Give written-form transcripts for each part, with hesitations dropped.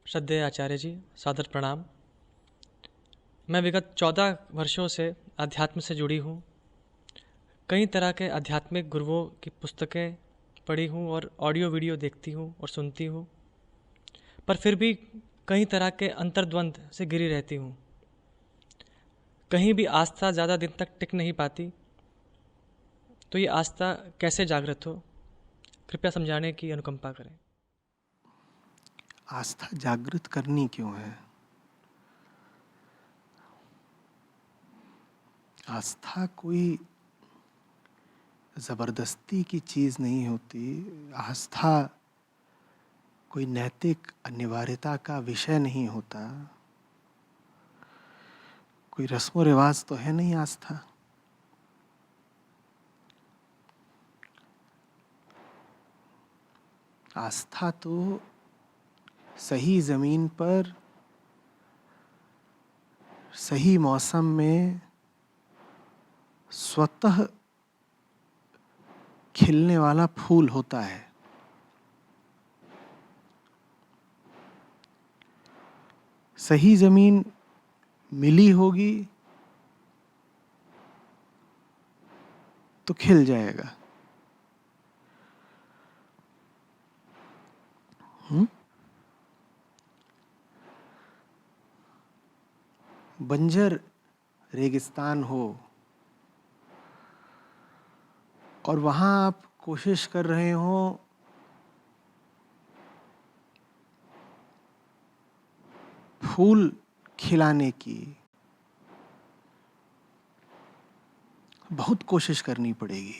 श्रद्धेय आचार्य जी, सादर प्रणाम। मैं विगत 14 वर्षों से अध्यात्म से जुड़ी हूँ। कई तरह के आध्यात्मिक गुरुओं की पुस्तकें पढ़ी हूँ और ऑडियो वीडियो देखती हूँ और सुनती हूँ, पर फिर भी कई तरह के अंतर्द्वंद से घिरी रहती हूँ। कहीं भी आस्था ज़्यादा दिन तक टिक नहीं पाती। तो ये आस्था कैसे जागृत हो, कृपया समझाने की अनुकंपा करें। आस्था जागृत करनी क्यों है? आस्था कोई जबरदस्ती की चीज नहीं होती। आस्था कोई नैतिक अनिवार्यता का विषय नहीं होता। कोई रस्मो रिवाज तो है नहीं आस्था। आस्था तो सही जमीन पर सही मौसम में स्वतः खिलने वाला फूल होता है। सही जमीन मिली होगी तो खिल जाएगा। बंजर रेगिस्तान हो और वहां आप कोशिश कर रहे हो फूल खिलाने की, बहुत कोशिश करनी पड़ेगी।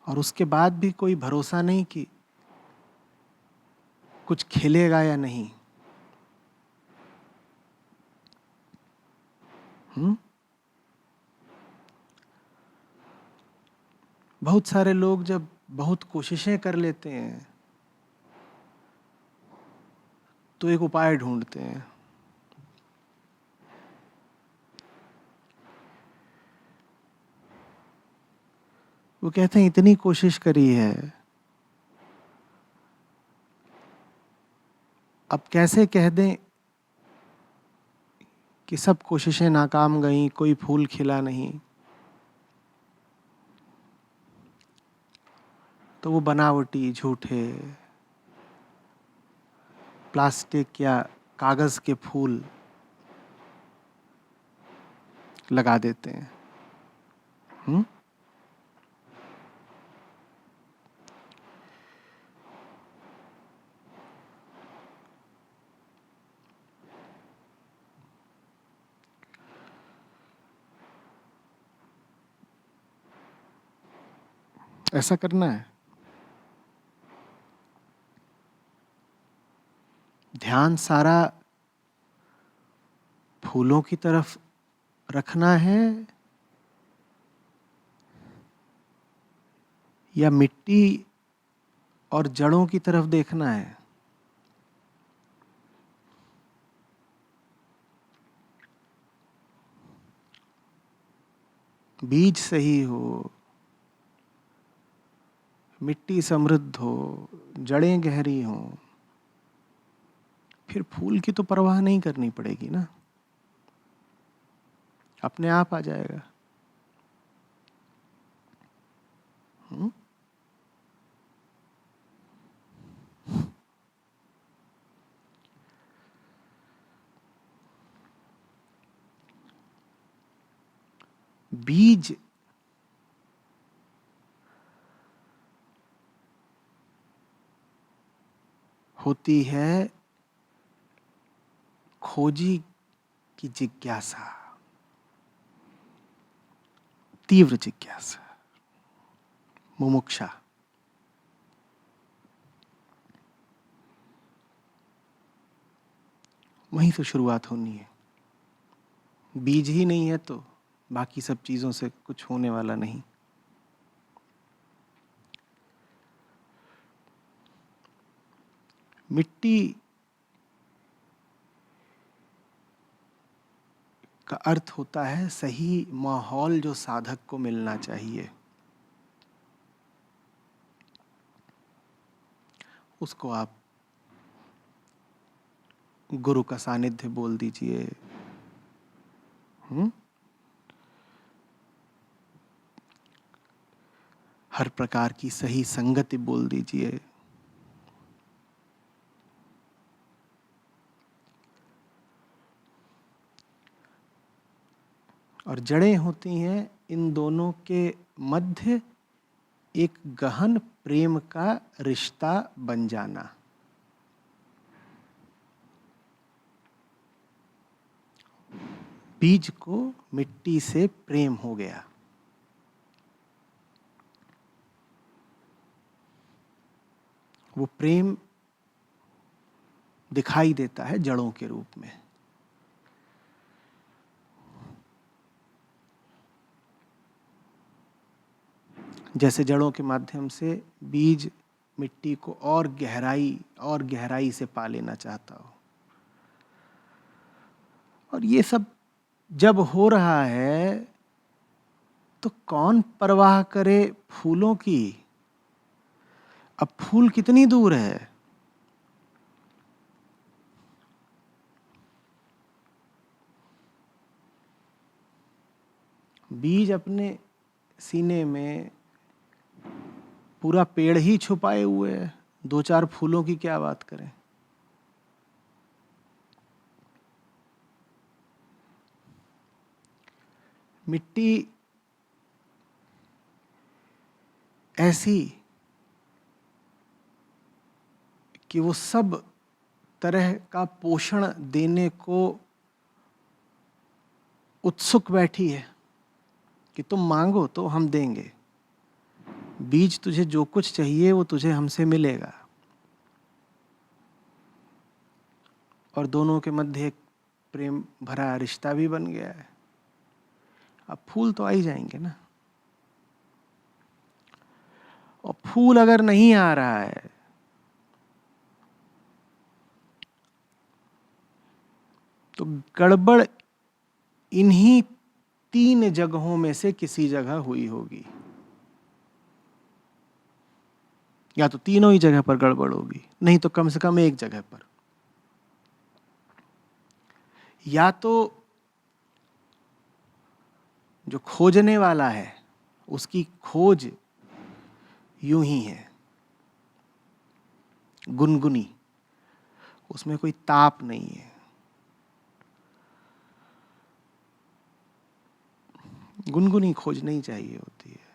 और उसके बाद भी कोई भरोसा नहीं कि कुछ खिलेगा या नहीं। बहुत सारे लोग जब बहुत कोशिशें कर लेते हैं तो एक उपाय ढूंढते हैं। वो कहते हैं इतनी कोशिश करी है, अब कैसे कह दें कि सब कोशिशें नाकाम गईं, कोई फूल खिला नहीं। तो वो बनावटी झूठे प्लास्टिक या कागज के फूल लगा देते हैं। ऐसा करना है। ध्यान सारा फूलों की तरफ रखना है या मिट्टी और जड़ों की तरफ देखना है? बीज सही हो, मिट्टी समृद्ध हो, जड़ें गहरी हों, फिर फूल की तो परवाह नहीं करनी पड़ेगी ना, अपने आप आ जाएगा। बीज होती है खोजी की जिज्ञासा, तीव्र जिज्ञासा, मुमुक्षा। वहीं से शुरुआत होनी है। बीज ही नहीं है तो बाकी सब चीजों से कुछ होने वाला नहीं। मिट्टी का अर्थ होता है सही माहौल जो साधक को मिलना चाहिए, उसको आप गुरु का सानिध्य बोल दीजिए, हर प्रकार की सही संगति बोल दीजिए। और जड़ें होती हैं इन दोनों के मध्य एक गहन प्रेम का रिश्ता बन जाना। बीज को मिट्टी से प्रेम हो गया। वो प्रेम दिखाई देता है जड़ों के रूप में। जैसे जड़ों के माध्यम से बीज मिट्टी को और गहराई से पा लेना चाहता हो। और ये सब जब हो रहा है तो कौन परवाह करे फूलों की? अब फूल कितनी दूर है? बीज अपने सीने में पूरा पेड़ ही छुपाए हुए है, दो चार फूलों की क्या बात करें। मिट्टी ऐसी कि वो सब तरह का पोषण देने को उत्सुक बैठी है कि तुम मांगो तो हम देंगे। बीज, तुझे जो कुछ चाहिए वो तुझे हमसे मिलेगा। और दोनों के मध्य एक प्रेम भरा रिश्ता भी बन गया है। अब फूल तो आ ही जाएंगे ना। और फूल अगर नहीं आ रहा है तो गड़बड़ इन्हीं 3 जगहों में से किसी जगह हुई होगी। या तो तीनों ही जगह पर गड़बड़ होगी, नहीं तो कम से कम एक जगह पर। या तो जो खोजने वाला है उसकी खोज यूं ही है, गुनगुनी, उसमें कोई ताप नहीं है। गुनगुनी खोज नहीं चाहिए होती है।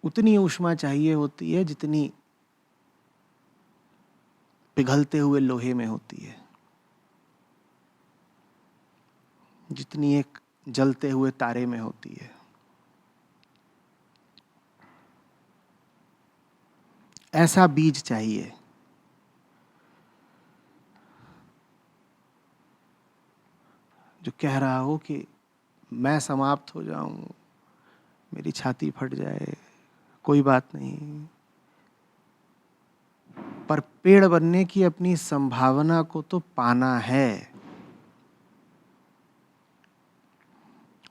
उतनी ऊष्मा चाहिए होती है जितनी पिघलते हुए लोहे में होती है, जितनी एक जलते हुए तारे में होती है। ऐसा बीज चाहिए। जो कह रहा हो कि मैं समाप्त हो जाऊं, मेरी छाती फट जाए, कोई बात नहीं, पर पेड़ बनने की अपनी संभावना को तो पाना है।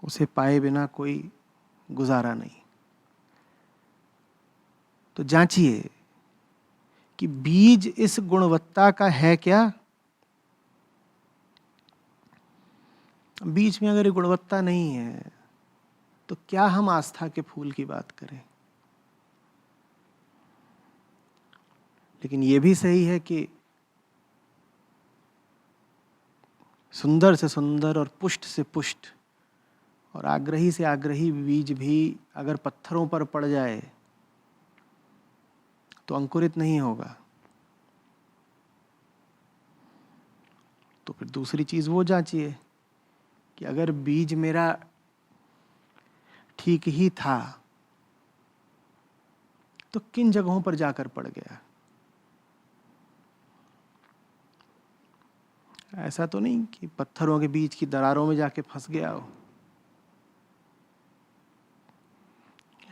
उसे पाए बिना कोई गुजारा नहीं। तो जांचिए कि बीज इस गुणवत्ता का है क्या। बीज में अगर ये गुणवत्ता नहीं है तो क्या हम आस्था के फूल की बात करें। लेकिन ये भी सही है कि सुंदर से सुंदर और पुष्ट से पुष्ट और आग्रही से आग्रही बीज भी अगर पत्थरों पर पड़ जाए तो अंकुरित नहीं होगा। तो फिर दूसरी चीज वो जांचिए कि अगर बीज मेरा ठीक ही था तो किन जगहों पर जाकर पड़ गया। ऐसा तो नहीं कि पत्थरों के बीच की दरारों में जाके फंस गया हो।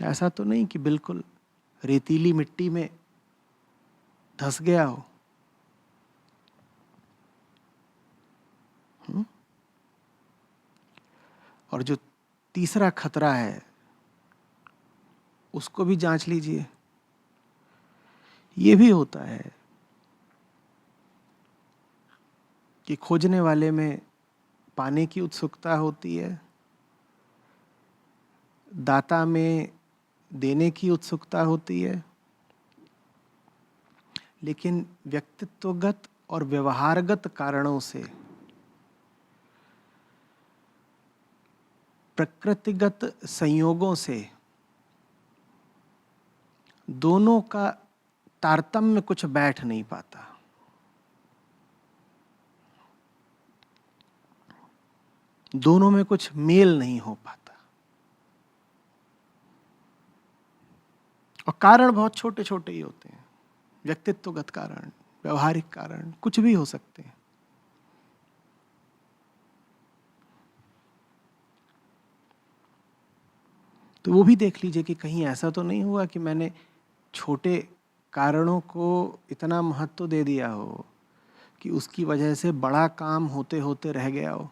ऐसा तो नहीं कि बिल्कुल रेतीली मिट्टी में धंस गया हो। और जो तीसरा खतरा है उसको भी जांच लीजिए। ये भी होता है कि खोजने वाले में पाने की उत्सुकता होती है, दाता में देने की उत्सुकता होती है, लेकिन व्यक्तित्वगत और व्यवहारगत कारणों से, प्रकृतिगत संयोगों से दोनों का तारतम्य कुछ बैठ नहीं पाता। दोनों में कुछ मेल नहीं हो पाता। और कारण बहुत छोटे छोटे ही होते हैं। व्यक्तित्वगत कारण, व्यवहारिक कारण, कुछ भी हो सकते हैं। तो वो भी देख लीजिए कि कहीं ऐसा तो नहीं हुआ कि मैंने छोटे कारणों को इतना महत्व दे दिया हो कि उसकी वजह से बड़ा काम होते होते रह गया हो।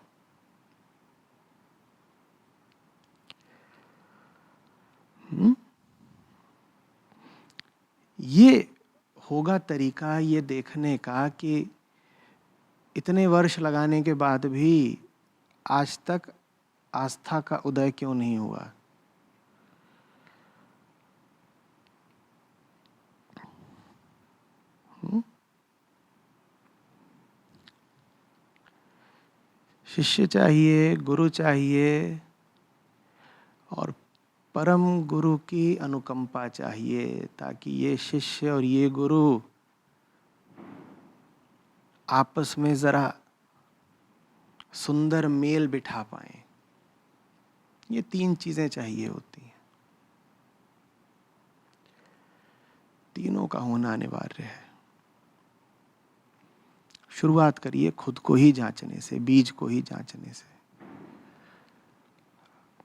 ये होगा तरीका ये देखने का कि इतने वर्ष लगाने के बाद भी आज तक आस्था का उदय क्यों नहीं हुआ। शिष्य चाहिए, गुरु चाहिए, और परम गुरु की अनुकंपा चाहिए, ताकि ये शिष्य और ये गुरु आपस में जरा सुंदर मेल बिठा पाए। ये 3 चीजें चाहिए होती हैं। तीनों का होना अनिवार्य है। शुरुआत करिए खुद को ही जांचने से, बीज को ही जांचने से।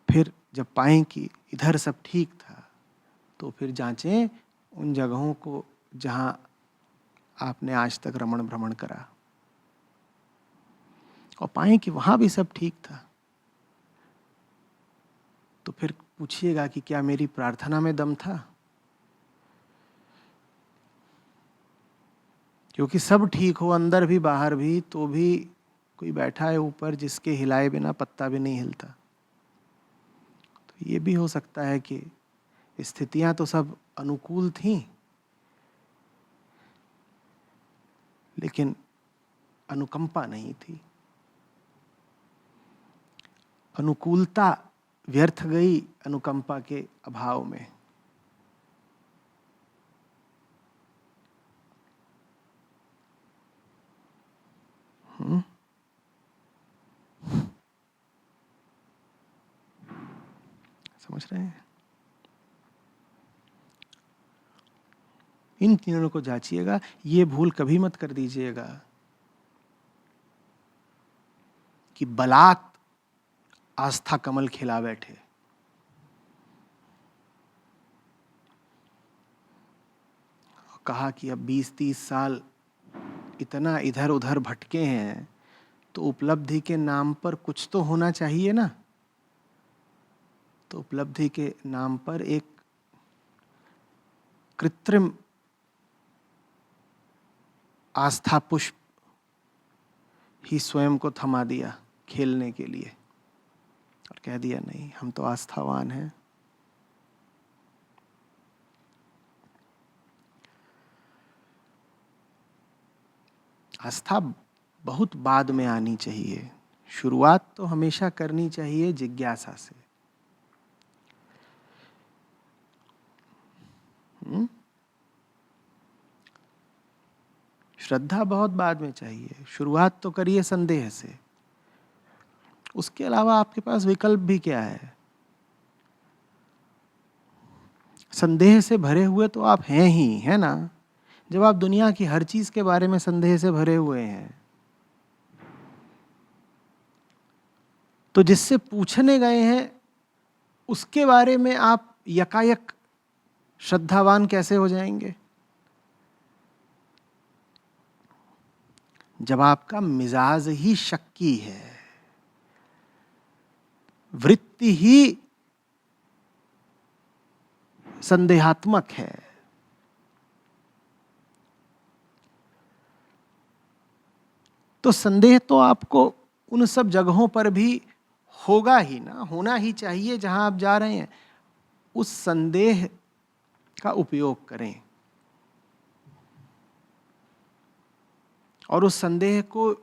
फिर जब पाएं कि इधर सब ठीक था, तो फिर जांचें उन जगहों को जहां आपने आज तक रमण भ्रमण करा, और पाएं कि वहां भी सब ठीक था। तो फिर पूछिएगा कि क्या मेरी प्रार्थना में दम था? क्योंकि सब ठीक हो, अंदर भी बाहर भी, तो भी कोई बैठा है ऊपर जिसके हिलाए बिना पत्ता भी नहीं हिलता। तो ये भी हो सकता है कि स्थितियां तो सब अनुकूल थीं, लेकिन अनुकंपा नहीं थी। अनुकूलता व्यर्थ गई अनुकंपा के अभाव में। समझ रहे हैं? इन तीनों को जांचिएगा। ये भूल कभी मत कर दीजिएगा कि बलात् आस्था कमल खिला बैठे। कहा कि अब 20-30 साल इतना इधर उधर भटके हैं, तो उपलब्धि के नाम पर कुछ तो होना चाहिए ना। तो उपलब्धि के नाम पर एक कृत्रिम आस्था पुष्प ही स्वयं को थमा दिया खेलने के लिए, और कह दिया नहीं, हम तो आस्थावान हैं। आस्था बहुत बाद में आनी चाहिए। शुरुआत तो हमेशा करनी चाहिए जिज्ञासा से। श्रद्धा बहुत बाद में चाहिए। शुरुआत तो करिए संदेह से। उसके अलावा आपके पास विकल्प भी क्या है? संदेह से भरे हुए तो आप हैं ही, है ना? जब आप दुनिया की हर चीज के बारे में संदेह से भरे हुए हैं, तो जिससे पूछने गए हैं उसके बारे में आप यकायक श्रद्धावान कैसे हो जाएंगे? जब आपका मिजाज ही शक्की है, वृत्ति ही संदेहात्मक है, तो संदेह तो आपको उन सब जगहों पर भी होगा ही ना, होना ही चाहिए जहां आप जा रहे हैं। उस संदेह का उपयोग करें और उस संदेह को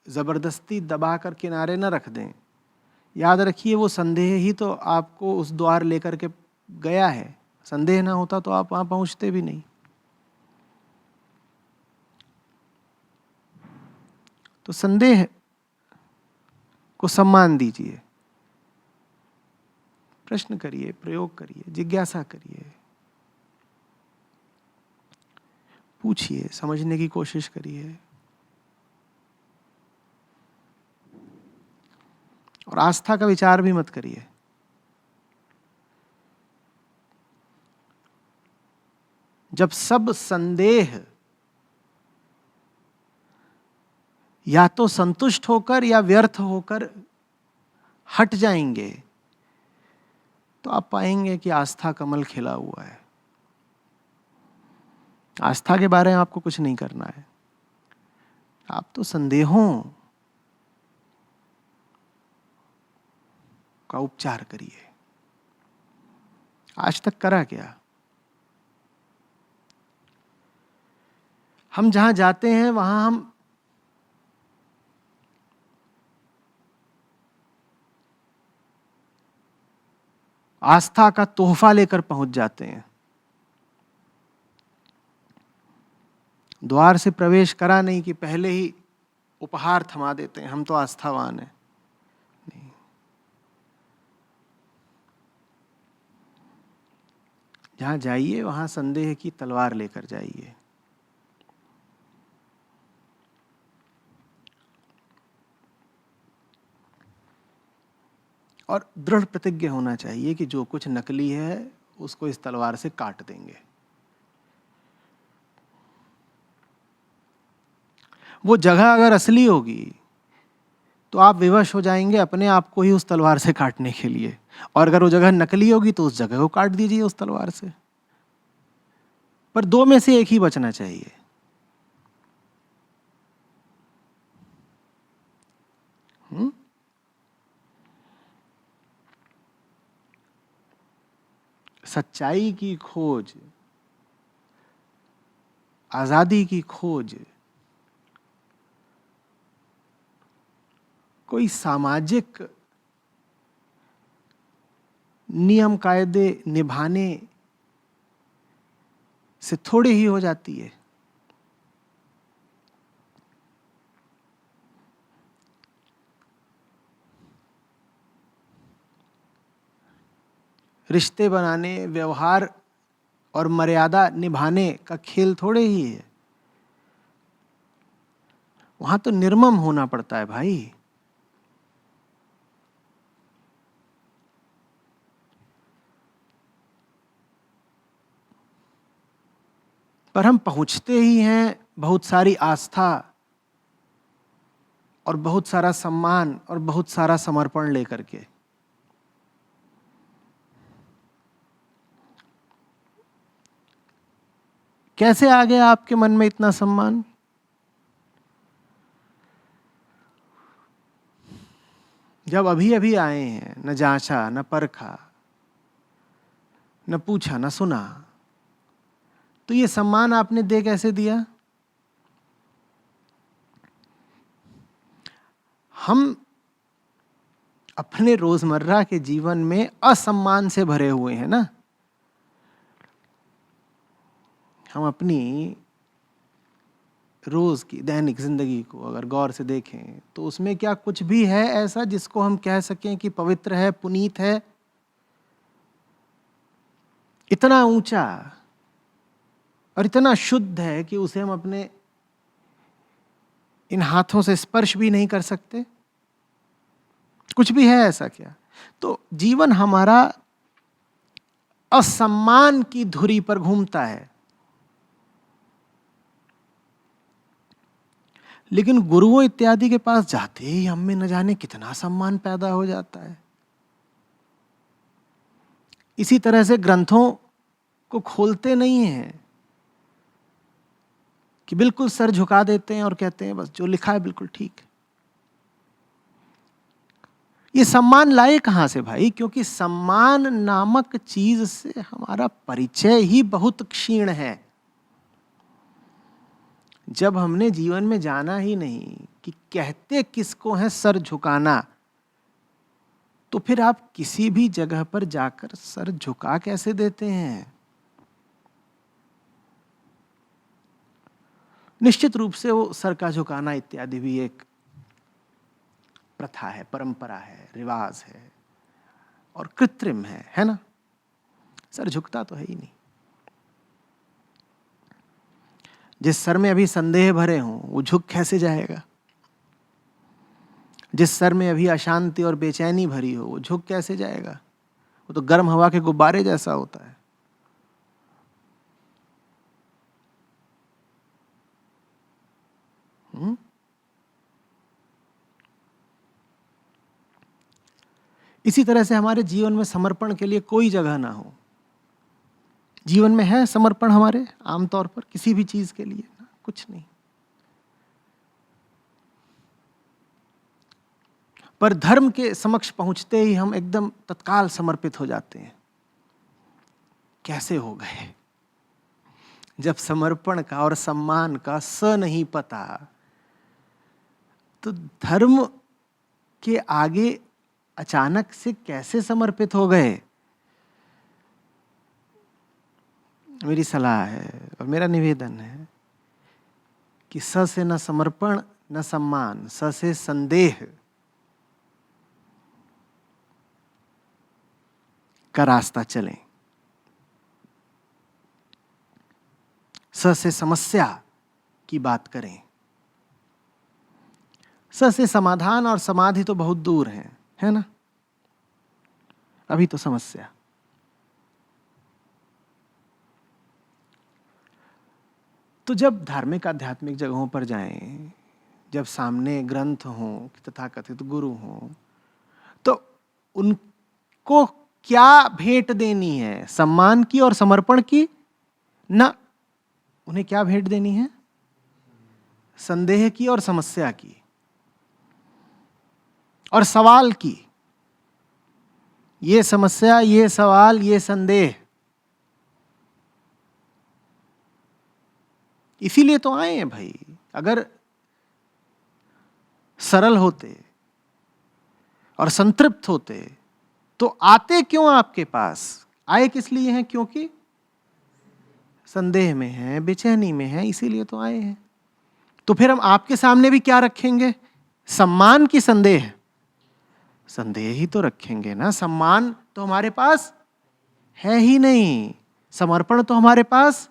जबरदस्ती दबा कर किनारे न रख दें। याद रखिए, वो संदेह ही तो आपको उस द्वार लेकर के गया है। संदेह ना होता तो आप वहां पहुंचते भी नहीं। तो संदेह को सम्मान दीजिए, प्रश्न करिए, प्रयोग करिए, जिज्ञासा करिए, पूछिए, समझने की कोशिश करिए। और आस्था का विचार भी मत करिए। जब सब संदेह या तो संतुष्ट होकर या व्यर्थ होकर हट जाएंगे, तो आप पाएंगे कि आस्था कमल खिला हुआ है। आस्था के बारे में आपको कुछ नहीं करना है। आप तो संदेहों का उपचार करिए। आज तक करा क्या? हम जहां जाते हैं वहां हम आस्था का तोहफा लेकर पहुंच जाते हैं। द्वार से प्रवेश करा नहीं कि पहले ही उपहार थमा देते हैं, हम तो आस्थावान हैं। नहीं, जहां जाइए वहां संदेह की तलवार लेकर जाइए। और दृढ़ प्रतिज्ञ होना चाहिए कि जो कुछ नकली है उसको इस तलवार से काट देंगे। वो जगह अगर असली होगी तो आप विवश हो जाएंगे अपने आप को ही उस तलवार से काटने के लिए, और अगर वो जगह नकली होगी तो उस जगह को काट दीजिए उस तलवार से। पर दो में से एक ही बचना चाहिए। सच्चाई की खोज, आजादी की खोज कोई सामाजिक नियम कायदे निभाने से थोड़ी ही हो जाती है। रिश्ते बनाने, व्यवहार और मर्यादा निभाने का खेल थोड़े ही है। वहां तो निर्मम होना पड़ता है भाई। पर हम पहुंचते ही हैं बहुत सारी आस्था और बहुत सारा सम्मान और बहुत सारा समर्पण लेकर के। कैसे आ गया आपके मन में इतना सम्मान? जब अभी अभी आए हैं, न जांचा, न परखा, न पूछा, न सुना, तो ये सम्मान आपने दे कैसे दिया? हम अपने रोजमर्रा के जीवन में असम्मान से भरे हुए हैं ना। हम अपनी रोज की दैनिक जिंदगी को अगर गौर से देखें तो उसमें क्या कुछ भी है ऐसा जिसको हम कह सकें कि पवित्र है, पुनीत है, इतना ऊंचा और इतना शुद्ध है कि उसे हम अपने इन हाथों से स्पर्श भी नहीं कर सकते? कुछ भी है ऐसा क्या? तो जीवन हमारा असम्मान की धुरी पर घूमता है। लेकिन गुरुओं इत्यादि के पास जाते ही हम में न जाने कितना सम्मान पैदा हो जाता है। इसी तरह से ग्रंथों को खोलते नहीं हैं कि बिल्कुल सर झुका देते हैं और कहते हैं बस जो लिखा है बिल्कुल ठीक है। ये सम्मान लाए कहां से भाई? क्योंकि सम्मान नामक चीज से हमारा परिचय ही बहुत क्षीण है। जब हमने जीवन में जाना ही नहीं कि कहते किसको है सर झुकाना, तो फिर आप किसी भी जगह पर जाकर सर झुका कैसे देते हैं? निश्चित रूप से वो सर का झुकाना इत्यादि भी एक प्रथा है, परंपरा है, रिवाज है और कृत्रिम है ना? सर झुकता तो है ही नहीं। जिस सर में अभी संदेह भरे हों वो झुक कैसे जाएगा? जिस सर में अभी अशांति और बेचैनी भरी हो वो झुक कैसे जाएगा? वो तो गर्म हवा के गुब्बारे जैसा होता है। इसी तरह से हमारे जीवन में समर्पण के लिए कोई जगह ना हो। जीवन में है समर्पण हमारे आमतौर पर किसी भी चीज के लिए ना, कुछ नहीं। पर धर्म के समक्ष पहुंचते ही हम एकदम तत्काल समर्पित हो जाते हैं। कैसे हो गए? जब समर्पण का और सम्मान का स नहीं पता, तो धर्म के आगे अचानक से कैसे समर्पित हो गए? मेरी सलाह है और मेरा निवेदन है कि स से न समर्पण न सम्मान, स से संदेह का रास्ता चलें। स से समस्या की बात करें। स से समाधान और समाधि तो बहुत दूर है ना? अभी तो समस्या। तो जब धार्मिक आध्यात्मिक जगहों पर जाएं, जब सामने ग्रंथ हों तथाकथित गुरु हों, तो उनको क्या भेंट देनी है? सम्मान की और समर्पण की ना। उन्हें क्या भेंट देनी है? संदेह की और समस्या की और सवाल की। ये समस्या, ये सवाल, ये संदेह, इसीलिए तो आए हैं भाई। अगर सरल होते और संतृप्त होते तो आते क्यों आपके पास? आए किस लिए हैं? क्योंकि संदेह में है, बेचैनी में है, इसीलिए तो आए हैं। तो फिर हम आपके सामने भी क्या रखेंगे? सम्मान की संदेह? संदेह ही तो रखेंगे ना। सम्मान तो हमारे पास है ही नहीं, समर्पण तो हमारे पास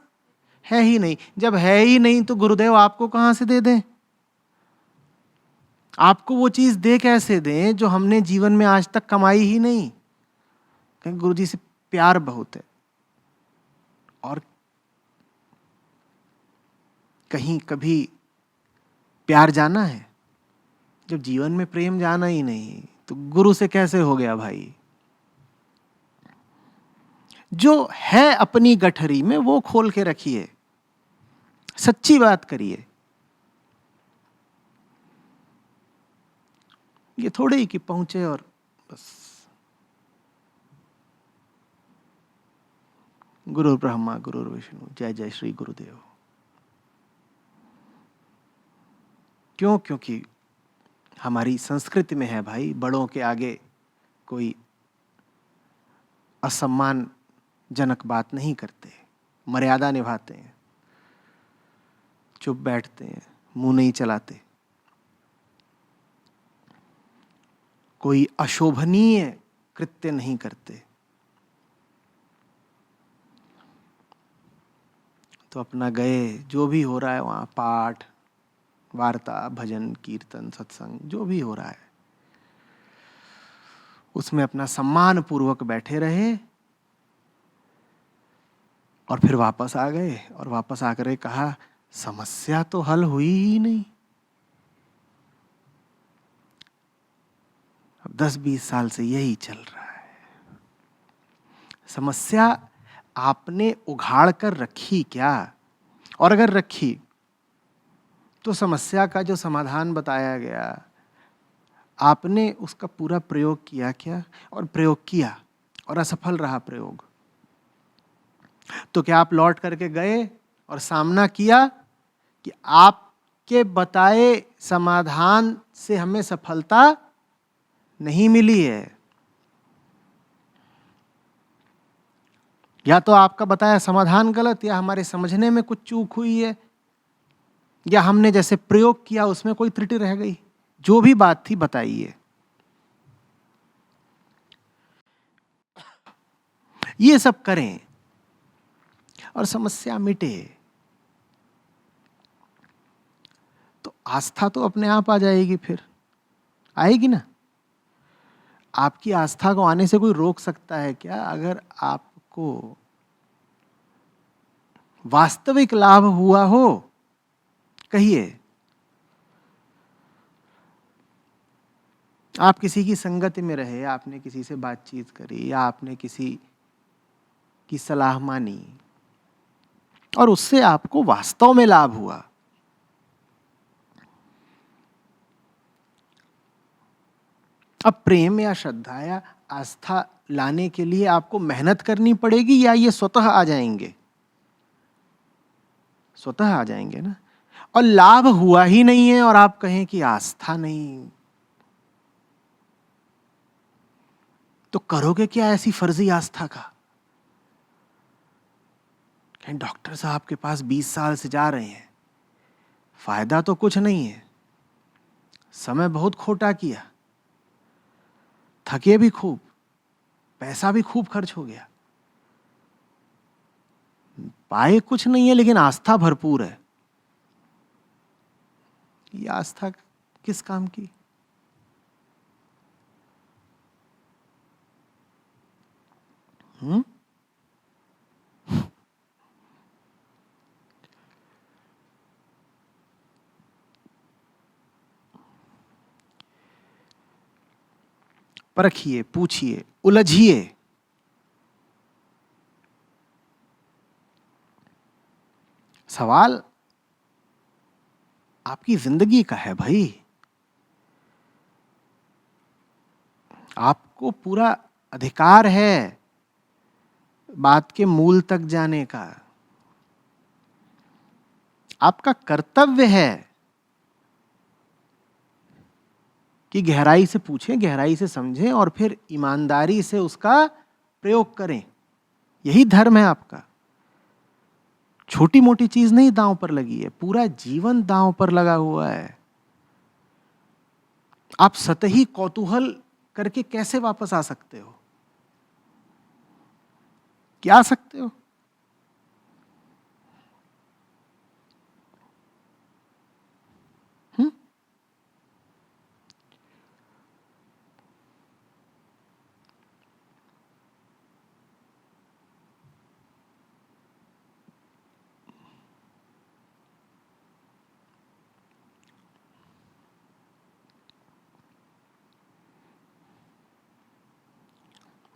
है ही नहीं। जब है ही नहीं तो गुरुदेव आपको कहां से दे दें? आपको वो चीज दे कैसे दें जो हमने जीवन में आज तक कमाई ही नहीं? क्योंकि गुरुजी से प्यार बहुत है और कहीं कभी प्यार जाना है। जब जीवन में प्रेम जाना ही नहीं तो गुरु से कैसे हो गया भाई? जो है अपनी गठरी में वो खोल के रखिए, सच्ची बात करिए। ये थोड़े ही कि पहुंचे और बस गुरु ब्रह्मा गुरु विष्णु, जय जय श्री गुरुदेव। क्यों? क्योंकि हमारी संस्कृति में है भाई, बड़ों के आगे कोई असम्मानजनक बात नहीं करते, मर्यादा निभाते हैं, चुप बैठते हैं, मुंह नहीं चलाते, कोई अशोभनीय कृत्य नहीं करते। तो अपना गए, जो भी हो रहा है वहाँ पाठ, वार्ता, भजन, कीर्तन, सत्संग, जो भी हो रहा है उसमें अपना सम्मान पूर्वक बैठे रहे और फिर वापस आ गए और वापस आकर कहा समस्या तो हल हुई ही नहीं। अब 10-20 साल से यही चल रहा है। समस्या आपने उघाड़ कर रखी क्या? और अगर रखी तो समस्या का जो समाधान बताया गया, आपने उसका पूरा प्रयोग किया क्या? और प्रयोग किया और असफल रहा प्रयोग, तो क्या आप लौट करके गए और सामना किया कि आपके बताए समाधान से हमें सफलता नहीं मिली है? या तो आपका बताया समाधान गलत, या हमारे समझने में कुछ चूक हुई है, या हमने जैसे प्रयोग किया उसमें कोई त्रुटि रह गई। जो भी बात थी बताइए। ये सब करें और समस्या मिटे, तो आस्था तो अपने आप आ जाएगी। फिर आएगी ना। आपकी आस्था को आने से कोई रोक सकता है क्या? अगर आपको वास्तविक लाभ हुआ हो, कहिए। आप किसी की संगति में रहे, आपने किसी से बातचीत करी, या आपने किसी की सलाह मानी और उससे आपको वास्तव में लाभ हुआ, अब प्रेम या श्रद्धा या आस्था लाने के लिए आपको मेहनत करनी पड़ेगी, या ये स्वतः आ जाएंगे? स्वतः आ जाएंगे ना। और लाभ हुआ ही नहीं है और आप कहें कि आस्था नहीं, तो करोगे क्या ऐसी फर्जी आस्था का? डॉक्टर साहब के पास 20 साल से जा रहे हैं, फायदा तो कुछ नहीं है, समय बहुत खोटा किया, थके भी खूब, पैसा भी खूब खर्च हो गया, पाए कुछ नहीं है, लेकिन आस्था भरपूर है। ये आस्था किस काम की? परखिए, पूछिए, उलझिए। सवाल आपकी जिंदगी का है भाई। आपको पूरा अधिकार है बात के मूल तक जाने का। आपका कर्तव्य है कि गहराई से पूछें, गहराई से समझें और फिर ईमानदारी से उसका प्रयोग करें। यही धर्म है आपका। छोटी मोटी चीज नहीं दांव पर लगी है, पूरा जीवन दांव पर लगा हुआ है। आप सतही कौतूहल करके कैसे वापस आ सकते हो? क्या आ सकते हो?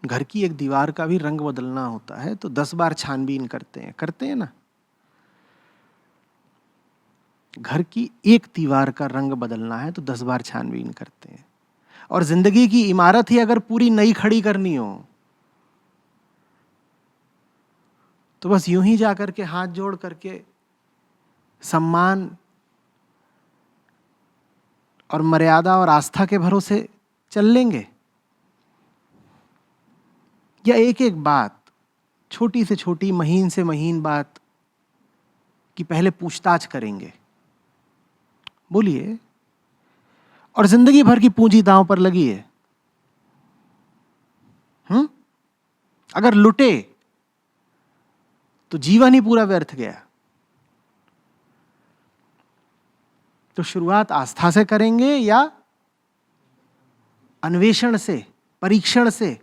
घर की एक दीवार का भी रंग बदलना होता है तो 10 बार छानबीन करते हैं ना। घर की एक दीवार का रंग बदलना है तो 10 बार छानबीन करते हैं। और जिंदगी की इमारत ही अगर पूरी नई खड़ी करनी हो तो बस यूं ही जाकर के हाथ जोड़ करके सम्मान और मर्यादा और आस्था के भरोसे चल लेंगे, या एक एक बात, छोटी से छोटी, महीन से महीन बात की पहले पूछताछ करेंगे? बोलिए। और जिंदगी भर की पूंजी दांव पर लगी है। अगर लुटे तो जीवन ही पूरा व्यर्थ गया। तो शुरुआत आस्था से करेंगे या अन्वेषण से, परीक्षण से,